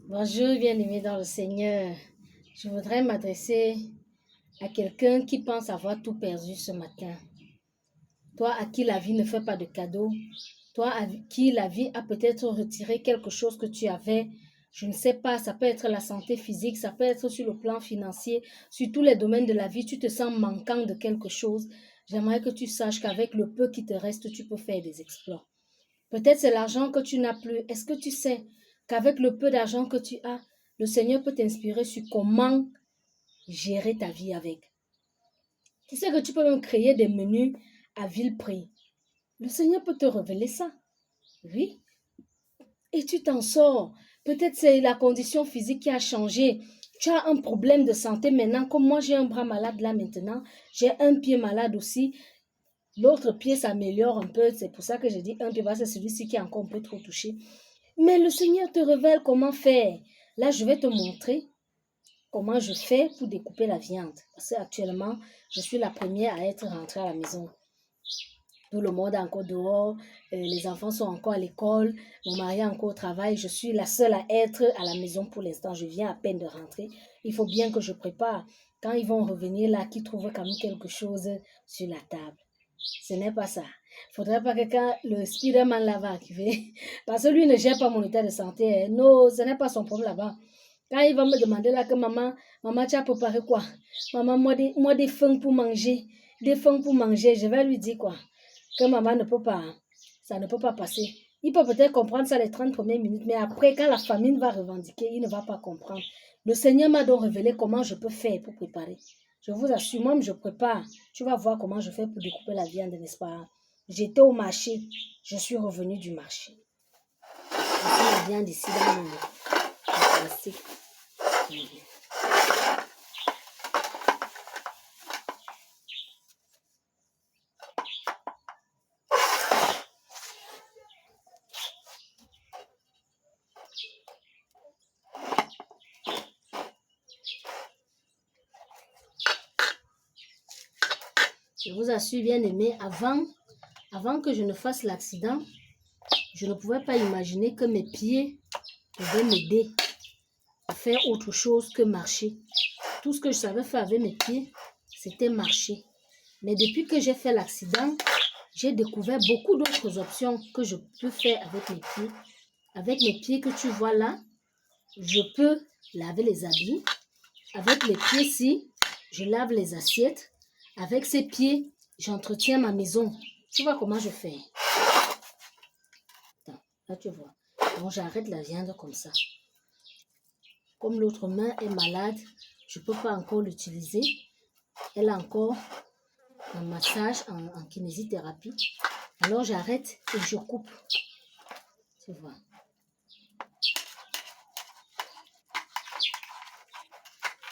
Bonjour, bien-aimé dans le Seigneur. Je voudrais m'adresser à quelqu'un qui pense avoir tout perdu ce matin. Toi à qui la vie ne fait pas de cadeaux, toi à qui la vie a peut-être retiré quelque chose que tu avais, je ne sais pas, ça peut être la santé physique, ça peut être sur le plan financier, sur tous les domaines de la vie, tu te sens manquant de quelque chose. J'aimerais que tu saches qu'avec le peu qui te reste, tu peux faire des exploits. Peut-être c'est l'argent que tu n'as plus. Est-ce que tu sais qu'avec le peu d'argent que tu as, le Seigneur peut t'inspirer sur comment gérer ta vie avec? Tu sais que tu peux même créer des menus à vil prix. Le Seigneur peut te révéler ça. Oui. Et tu t'en sors. Peut-être c'est la condition physique qui a changé. Tu as un problème de santé maintenant. Comme moi, j'ai un bras malade là maintenant. J'ai un pied malade aussi. L'autre pied s'améliore un peu. C'est pour ça que j'ai dit un pied, parce que c'est celui-ci qui est encore un peu trop touché. Mais le Seigneur te révèle comment faire. Là, je vais te montrer comment je fais pour découper la viande. Parce qu'actuellement, je suis la première à être rentrée à la maison. Tout le monde est encore dehors, les enfants sont encore à l'école, mon mari est encore au travail, je suis la seule à être à la maison pour l'instant, je viens à peine de rentrer. Il faut bien que je prépare. Quand ils vont revenir là, qu'ils trouvent quand même quelque chose sur la table. Ce n'est pas ça. Il ne faudrait pas que quand le Spider-Man là va arriver, parce que lui ne gère pas mon état de santé. Non, ce n'est pas son problème là-bas. Quand il va me demander là que maman, tu as préparé quoi? Maman, moi des feuilles pour manger. Des feuilles pour manger. Je vais lui dire quoi? Que maman ne peut pas. Ça ne peut pas passer. Il peut peut-être comprendre ça les 30 premières minutes, mais après, quand la famine va revendiquer, il ne va pas comprendre. Le Seigneur m'a donc révélé comment je peux faire pour préparer. Je vous assure, moi, je prépare. Tu vas voir comment je fais pour découper la viande, n'est-ce pas? J'étais au marché. Je suis revenue du marché. Voici la viande ici dans le plastique. Je vous assure, bien aimé, avant que je ne fasse l'accident, je ne pouvais pas imaginer que mes pieds pouvaient m'aider à faire autre chose que marcher. Tout ce que je savais faire avec mes pieds, c'était marcher. Mais depuis que j'ai fait l'accident, j'ai découvert beaucoup d'autres options que je peux faire avec mes pieds. Avec mes pieds que tu vois là, je peux laver les habits. Avec les pieds-ci, je lave les assiettes. Avec ces pieds, j'entretiens ma maison. Tu vois comment je fais? Attends, là tu vois. Donc j'arrête la viande comme ça. Comme l'autre main est malade, je ne peux pas encore l'utiliser. Elle a encore un massage en kinésithérapie. Alors j'arrête et je coupe. Tu vois.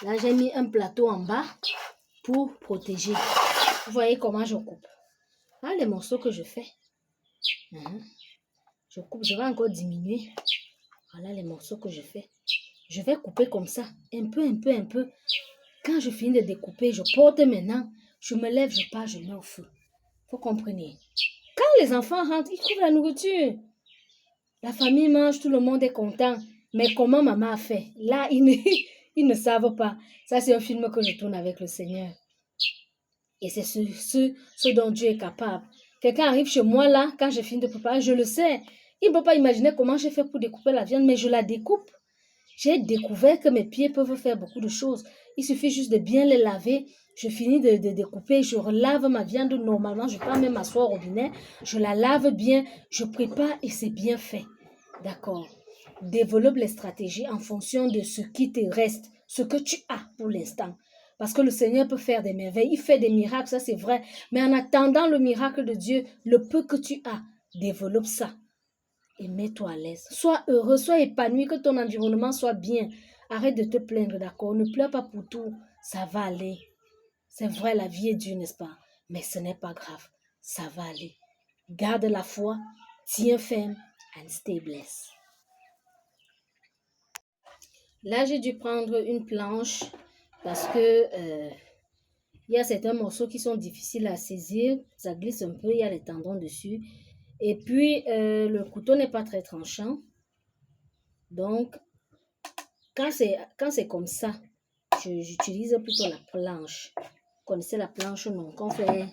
Là, j'ai mis un plateau en bas pour protéger. Vous voyez comment je coupe. Là, les morceaux que je fais. Je coupe, je vais encore diminuer. Voilà les morceaux que je fais. Je vais couper comme ça, un peu, un peu, un peu. Quand je finis de découper, je porte maintenant. Je me lève, je pars, je mets au feu. Vous comprenez? Quand les enfants rentrent, ils trouvent la nourriture. La famille mange, tout le monde est content. Mais comment maman a fait? Là, ils ne savent pas. Ça, c'est un film que je tourne avec le Seigneur. Et c'est ce dont Dieu est capable. Quelqu'un arrive chez moi là, quand je finis de préparer, je le sais. Il ne peut pas imaginer comment j'ai fait pour découper la viande, mais je la découpe. J'ai découvert que mes pieds peuvent faire beaucoup de choses. Il suffit juste de bien les laver. Je finis de découper, je relave ma viande normalement. Je peux même m'asseoir au robinet. Je la lave bien, je prépare et c'est bien fait. D'accord. Développe les stratégies en fonction de ce qui te reste, ce que tu as pour l'instant. Parce que le Seigneur peut faire des merveilles. Il fait des miracles, ça c'est vrai. Mais en attendant le miracle de Dieu, le peu que tu as, développe ça. Et mets-toi à l'aise. Sois heureux, sois épanoui, que ton environnement soit bien. Arrête de te plaindre, d'accord? Ne pleure pas pour tout. Ça va aller. C'est vrai, la vie est dure, n'est-ce pas? Mais ce n'est pas grave. Ça va aller. Garde la foi, tiens ferme, and stay blessed. Là, j'ai dû prendre une planche parce que il y a certains morceaux qui sont difficiles à saisir. Ça glisse un peu, il y a les tendons dessus. Et puis, le couteau n'est pas très tranchant. Donc, Quand c'est comme ça, j'utilise plutôt la planche. Vous connaissez la planche, non? Qu'on fait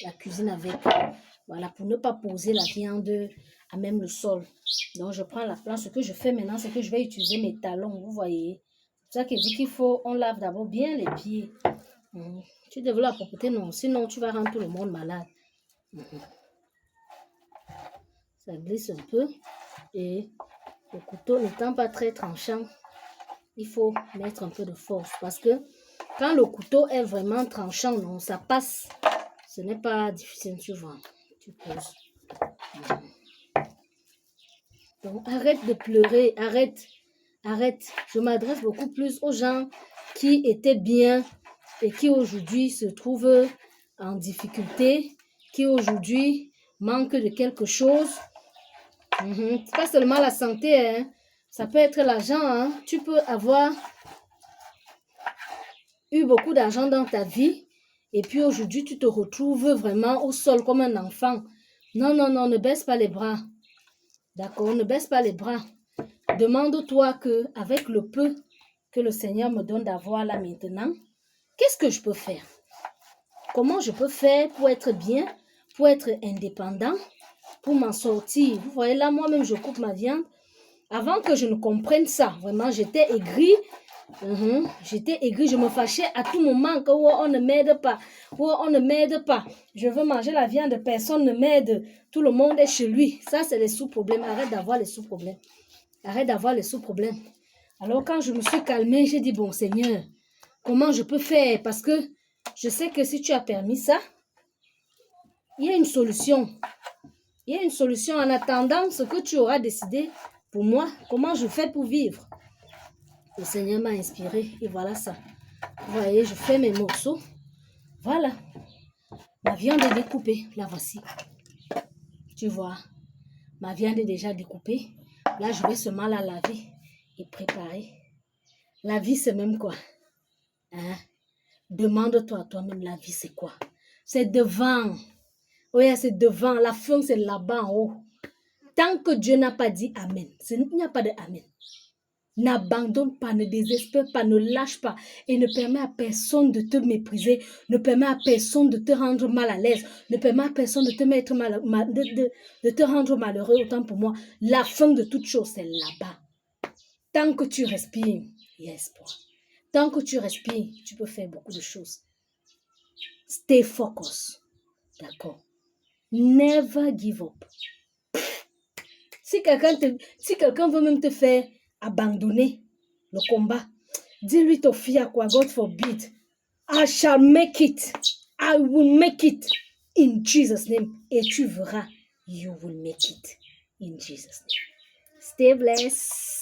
la cuisine avec. Voilà, pour ne pas poser la viande à même le sol. Donc, je prends la planche. Ce que je fais maintenant, c'est que je vais utiliser mes talons, vous voyez. C'est ça qui dit qu'il faut, on lave d'abord bien les pieds. Tu développes la propreté, non. Sinon, tu vas rendre tout le monde malade. Ça glisse un peu. Et le couteau n'étant pas très tranchant, il faut mettre un peu de force. Parce que quand le couteau est vraiment tranchant, non, ça passe. Ce n'est pas difficile, tu vois. Tu poses. Donc, arrête de pleurer. Arrête. Je m'adresse beaucoup plus aux gens qui étaient bien et qui aujourd'hui se trouvent en difficulté, qui aujourd'hui manquent de quelque chose. C'est pas seulement la santé, hein. Ça peut être l'argent, hein. Tu peux avoir eu beaucoup d'argent dans ta vie et puis aujourd'hui tu te retrouves vraiment au sol comme un enfant. Non, ne baisse pas les bras. D'accord, ne baisse pas les bras. Demande-toi que avec le peu que le Seigneur me donne d'avoir là maintenant, qu'est-ce que je peux faire? Comment je peux faire pour être bien, pour être indépendant, pour m'en sortir? Vous voyez là, moi-même, je coupe ma viande. Avant que je ne comprenne ça, vraiment, j'étais aigrie. Je me fâchais à tout moment que on ne m'aide pas. On ne m'aide pas. Je veux manger la viande, personne ne m'aide. Tout le monde est chez lui. Ça, c'est les sous-problèmes. Arrête d'avoir les sous-problèmes. Alors, quand je me suis calmée, j'ai dit, bon Seigneur, comment je peux faire? Parce que je sais que si tu as permis ça, il y a une solution. En attendant ce que tu auras décidé pour moi, comment je fais pour vivre? Le Seigneur m'a inspiré et voilà ça. Vous voyez, je fais mes morceaux. Voilà. Ma viande est découpée. La voici. Tu vois, ma viande est déjà découpée. Là, je vais seulement la laver et préparer. La vie, c'est même quoi? Hein? Demande-toi toi-même, la vie, c'est quoi? C'est devant. Oui, c'est devant. La fin, c'est là-bas en haut. Tant que Dieu n'a pas dit Amen, il n'y a pas de Amen. N'abandonne pas, ne désespère pas, ne lâche pas et ne permets à personne de te mépriser, ne permets à personne de te rendre mal à l'aise, ne permets à personne de te mettre de te rendre malheureux. Autant pour moi, la fin de toute chose, c'est là-bas. Tant que tu respires, il y a espoir. Tant que tu respires, tu peux faire beaucoup de choses. Stay focus. D'accord? Never give up. Si quelqu'un veut même te faire abandonner le combat, dis-lui ton fils à quoi? God forbid. I shall make it. I will make it in Jesus' name. Et tu verras, you will make it in Jesus' name. Stay blessed.